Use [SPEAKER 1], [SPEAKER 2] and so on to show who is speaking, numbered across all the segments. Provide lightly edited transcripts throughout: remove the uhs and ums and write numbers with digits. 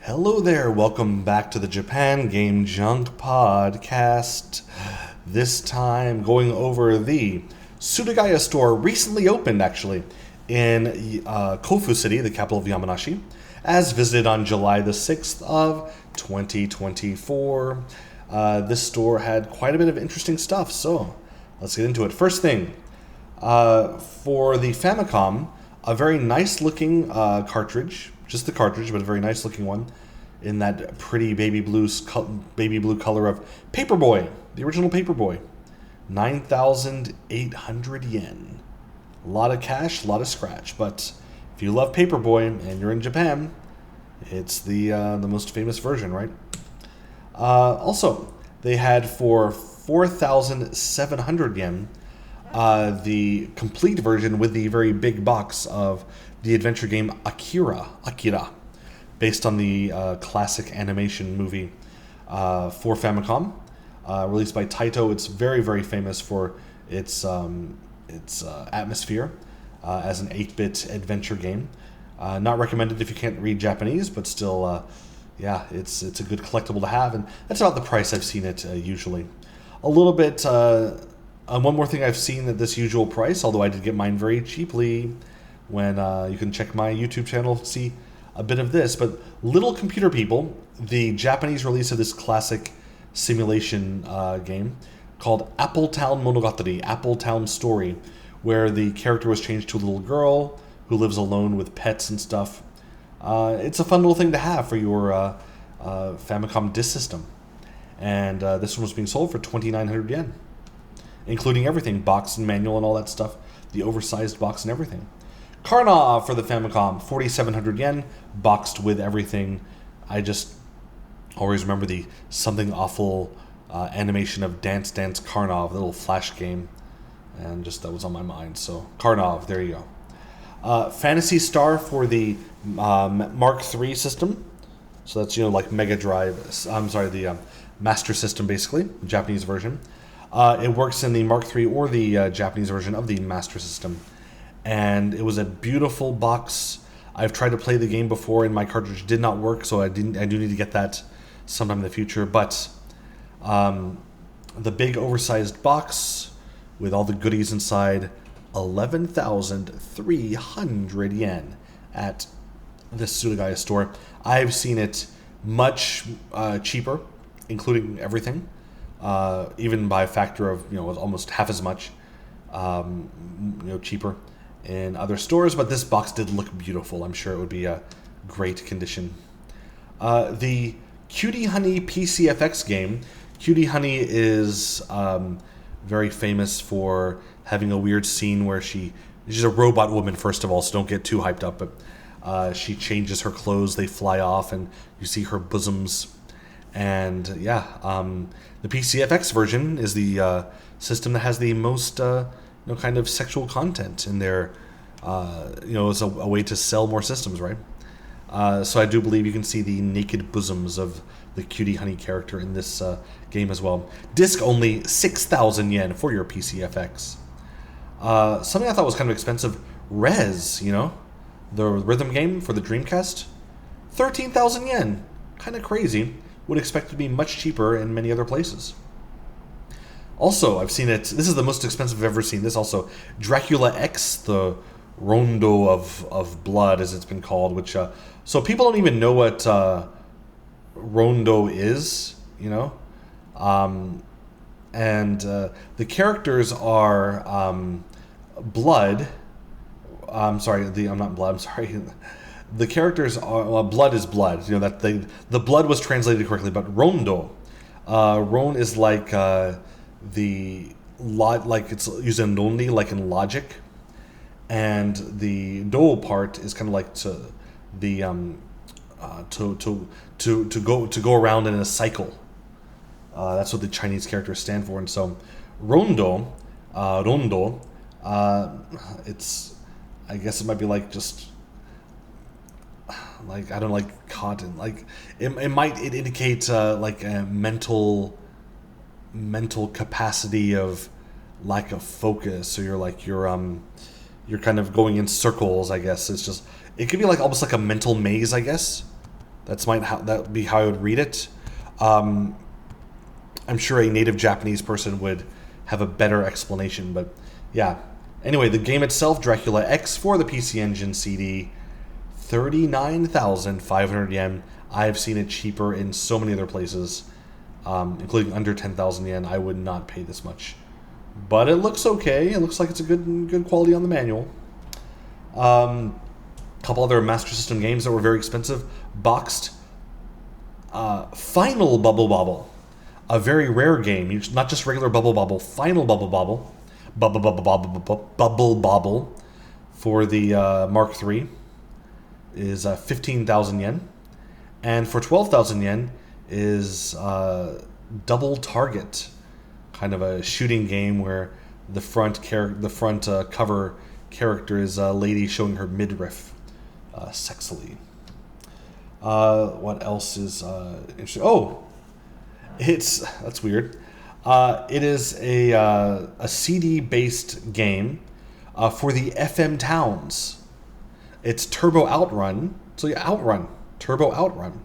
[SPEAKER 1] Hello there, welcome back to the Japan Game Junk Podcast. This time going over the Surugaya store, recently opened actually, in Kofu City, the capital of Yamanashi, as visited on July the 6th of 2024. This store had quite a bit of interesting stuff, so let's get into it. First thing, for the Famicom, a very nice looking cartridge, just the cartridge, but a very nice looking one, in that pretty baby blue color of Paperboy, the original Paperboy. 9,800 yen. A lot of cash, a lot of scratch, but if you love Paperboy and you're in Japan, it's the most famous version, right? Also, they had for 4,700 yen the complete version with the very big box of the adventure game Akira, based on the classic animation movie for Famicom, released by Taito. It's very, very famous for its atmosphere as an 8-bit adventure game. Not recommended if you can't read Japanese, but still, yeah, it's a good collectible to have, and that's about the price I've seen it usually. A little bit. One more thing I've seen at this usual price, although I did get mine very cheaply. When you can check my YouTube channel to see a bit of this, but Little Computer People, the Japanese release of this classic simulation game called Appletown Monogatari, Appletown Story, where the character was changed to a little girl who lives alone with pets and stuff. It's a fun little thing to have for your Famicom disk system. And this one was being sold for 2,900 yen, including everything, box and manual and all that stuff, the oversized box and everything. Karnov for the Famicom, 4,700 yen, boxed with everything. I just always remember the something awful animation of Dance Dance Karnov, the little flash game, and just that was on my mind. So Karnov, there you go. Fantasy Star for the Mark III system. So that's, like Mega Drive. I'm sorry, the Master System, basically, the Japanese version. It works in the Mark III or the Japanese version of the Master System. And it was a beautiful box. I've tried to play the game before and my cartridge did not work, so I do need to get that sometime in the future. But the big oversized box with all the goodies inside, 11,300 yen at the Surugaya store. I've seen it much cheaper, including everything, even by a factor of almost half as much, cheaper in other stores, but this box did look beautiful. I'm sure it would be a great condition. The Cutie Honey PCFX game. Cutie Honey is very famous for having a weird scene where she's a robot woman, first of all, so don't get too hyped up, but she changes her clothes, they fly off, and you see her bosoms. And yeah, the PCFX version is the system that has the most kind of sexual content in there. It's a way to sell more systems, right? So I do believe you can see the naked bosoms of the Cutie Honey character in this game as well. Disc only 6,000 yen for your PCFX. Something I thought was kind of expensive, Rez, the rhythm game for the Dreamcast, 13,000 yen. Kind of crazy. Would expect it to be much cheaper in many other places. Also, I've seen it. This is the most expensive I've ever seen. This also, Dracula X, the Rondo of Blood, as it's been called. Which so people don't even know what Rondo is, and the characters are blood. I'm sorry. I'm not blood. I'm sorry. The characters are blood is blood. That the blood was translated correctly, but Rondo, Ron is like like it's used in only like in logic, and the do part is kind of like to go around in a cycle. That's what the Chinese characters stand for, and so Rondo, it's, I guess it might be like just like, I don't know, like cotton, like it indicate like a mental capacity of lack of focus, or you're kind of going in circles, I guess. It could be like almost like a mental maze, I guess. That would be how I would read it. I'm sure a native Japanese person would have a better explanation, but yeah. Anyway, the game itself, Dracula X for the PC Engine CD, 39,500 yen. I've seen it cheaper in so many other places, including under 10,000 yen. I would not pay this much, but it looks okay. It looks like it's a good quality on the manual. Couple other Master System games that were very expensive. Boxed Final Bubble Bobble, a very rare game. Not just regular Bubble Bobble, Final Bubble Bobble. Bubble Bobble for the Mark III is 15,000 yen. And for 12,000 yen is Double Target, kind of a shooting game where the front cover character is a lady showing her midriff sexily. What else is interesting? Oh, that's weird. It is a CD-based game for the FM Towns. It's Turbo Outrun. So yeah, Turbo Outrun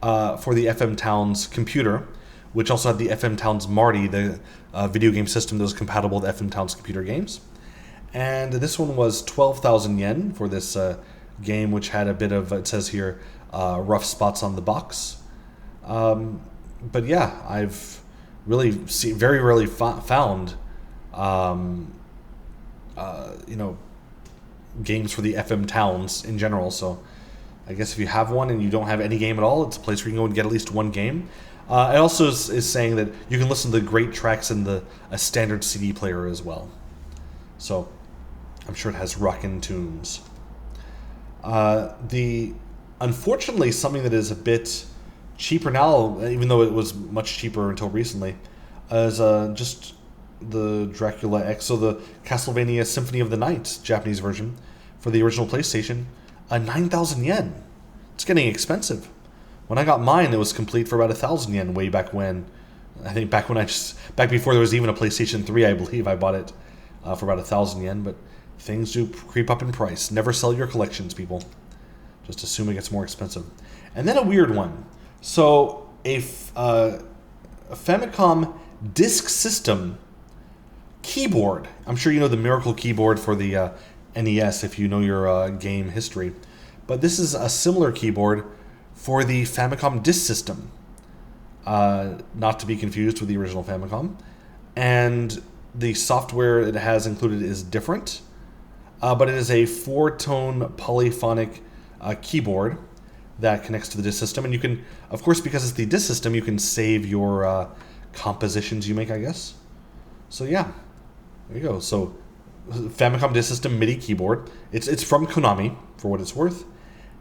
[SPEAKER 1] for the FM Towns computer, which also had the FM Towns Marty, the video game system that was compatible with FM Towns computer games. And this one was 12,000 yen for this game, which had a bit of, it says here, rough spots on the box. But yeah, I've really very rarely found, games for the FM Towns in general. So I guess if you have one and you don't have any game at all, it's a place where you can go and get at least one game. It also is saying that you can listen to great tracks in a standard CD player as well. So I'm sure it has rockin' tunes. Unfortunately, something that is a bit cheaper now, even though it was much cheaper until recently, is just the Dracula X, so the Castlevania Symphony of the Night Japanese version for the original PlayStation, 9,000 yen. It's getting expensive. When I got mine, it was complete for about 1,000 yen way back when. I think back before there was even a PlayStation 3, I believe I bought it for about 1,000 yen, but things do creep up in price. Never sell your collections, people. Just assume it gets more expensive. And then a weird one. So a Famicom Disk System keyboard. I'm sure you know the Miracle keyboard for the NES if you know your game history. But this is a similar keyboard for the Famicom Disk System. Not to be confused with the original Famicom. And the software it has included is different. But it is a 4-tone polyphonic keyboard that connects to the disk system. And you can, of course, because it's the disk system, you can save your compositions you make, I guess. So yeah, there you go. So Famicom Disk System MIDI keyboard. It's from Konami, for what it's worth.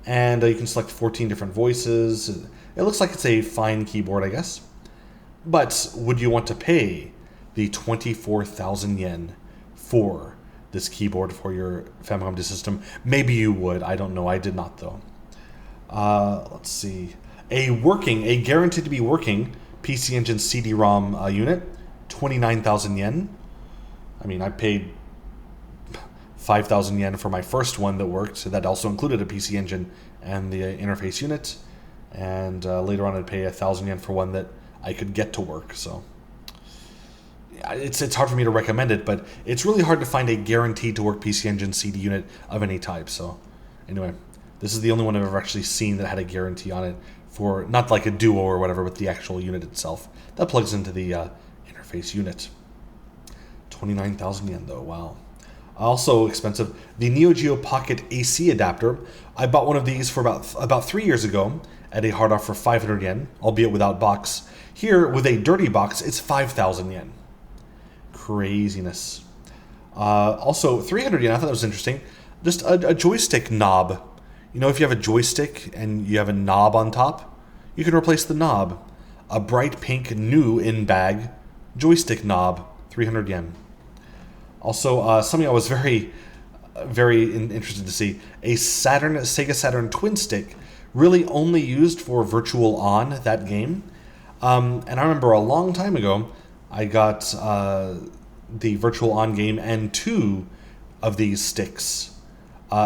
[SPEAKER 1] And you can select 14 different voices. It looks like it's a fine keyboard, I guess. But would you want to pay the 24,000 yen for this keyboard for your Famicom Disk System? Maybe you would. I don't know. I did not, though. Let's see. A guaranteed to be working PC Engine CD-ROM unit, 29,000 yen. I mean, I paid 5,000 yen for my first one that worked. So that also included a PC Engine and the interface unit. And later on, I'd pay 1,000 yen for one that I could get to work. So it's hard for me to recommend it, but it's really hard to find a guaranteed to work PC Engine CD unit of any type. So anyway, this is the only one I've ever actually seen that had a guarantee on it for not like a Duo or whatever, but the actual unit itself that plugs into the interface unit. 29,000 yen though. Wow. Also expensive. The Neo Geo Pocket AC adapter. I bought one of these for about 3 years ago at a hard offer for 500 yen, albeit without box. Here with a dirty box, it's 5,000 yen. Craziness. Also 300 yen. I thought that was interesting. Just a joystick knob. You know, if you have a joystick and you have a knob on top, you can replace the knob. A bright pink new in bag joystick knob, 300 yen. Also, something I was very interested to see, a Sega Saturn Twin Stick, really only used for Virtual On, that game. And I remember a long time ago, I got the Virtual On game and 2 of these sticks.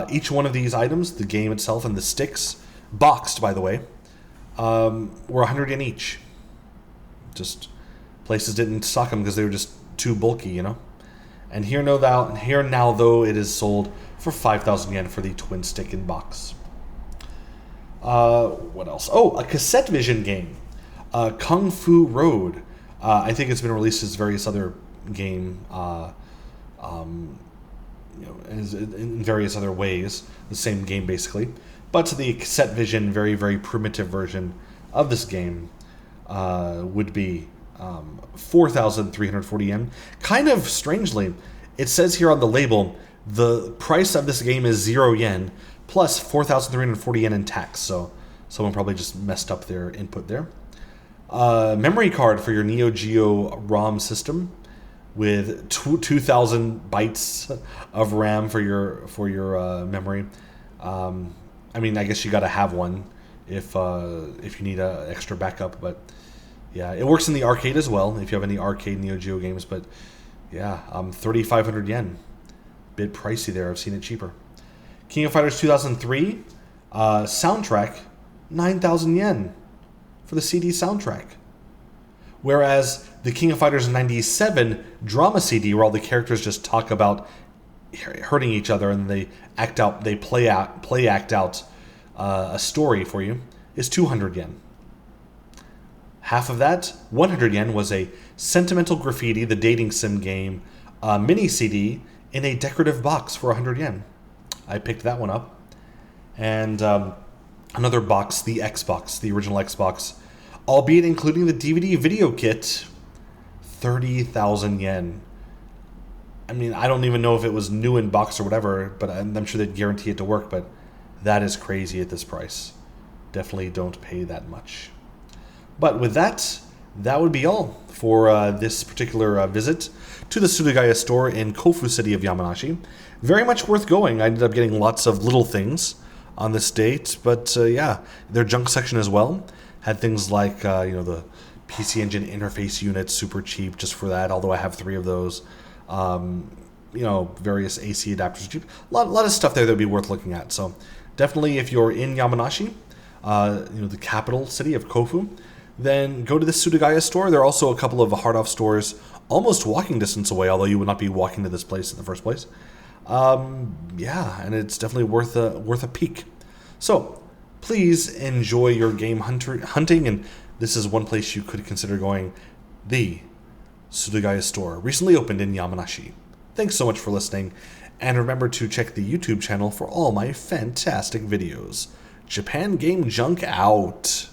[SPEAKER 1] Each one of these items, the game itself and the sticks, boxed by the way, were 100 yen each. Just places didn't stock them because they were just too bulky, you know. And here now though it is sold for 5,000 yen for the twin stick in box. What else? Oh, a cassette vision game, Kung Fu Road. I think it's been released as various other game, in various other ways. The same game basically, but the cassette vision, very very primitive version of this game, would be 4,340 yen. Kind of strangely, it says here on the label the price of this game is 0 yen plus 4,340 yen in tax. So someone probably just messed up their input there. Memory card for your Neo Geo ROM system with 2,000 bytes of RAM for your memory. I mean, I guess you got to have one if you need an extra backup, but yeah, it works in the arcade as well if you have any arcade Neo Geo games. But yeah, 3,500 yen, bit pricey there. I've seen it cheaper. King of Fighters 2003 soundtrack, 9,000 yen for the CD soundtrack. Whereas the King of Fighters 97 drama CD, where all the characters just talk about hurting each other and they play act out a story for you, is 200 yen. Half of that, 100 yen, was a Sentimental Graffiti, the dating sim game, mini CD in a decorative box for 100 yen. I picked that one up. And another box, the Xbox, the original Xbox, albeit including the DVD video kit, 30,000 yen. I mean, I don't even know if it was new in box or whatever, but I'm sure they'd guarantee it to work, but that is crazy at this price. Definitely don't pay that much. But with that, that would be all for this particular visit to the Surugaya store in Kofu city of Yamanashi. Very much worth going. I ended up getting lots of little things on this date, but yeah, their junk section as well had things like the PC Engine interface unit, super cheap just for that, although I have 3 of those. Various AC adapters cheap. A lot of stuff there that would be worth looking at. So definitely, if you're in Yamanashi, the capital city of Kofu, then go to the Surugaya store. There are also a couple of hard-off stores almost walking distance away, although you would not be walking to this place in the first place. And it's definitely worth a peek. So please enjoy your game hunting, and this is one place you could consider going, the Surugaya store, recently opened in Yamanashi. Thanks so much for listening, and remember to check the YouTube channel for all my fantastic videos. Japan Game Junk out.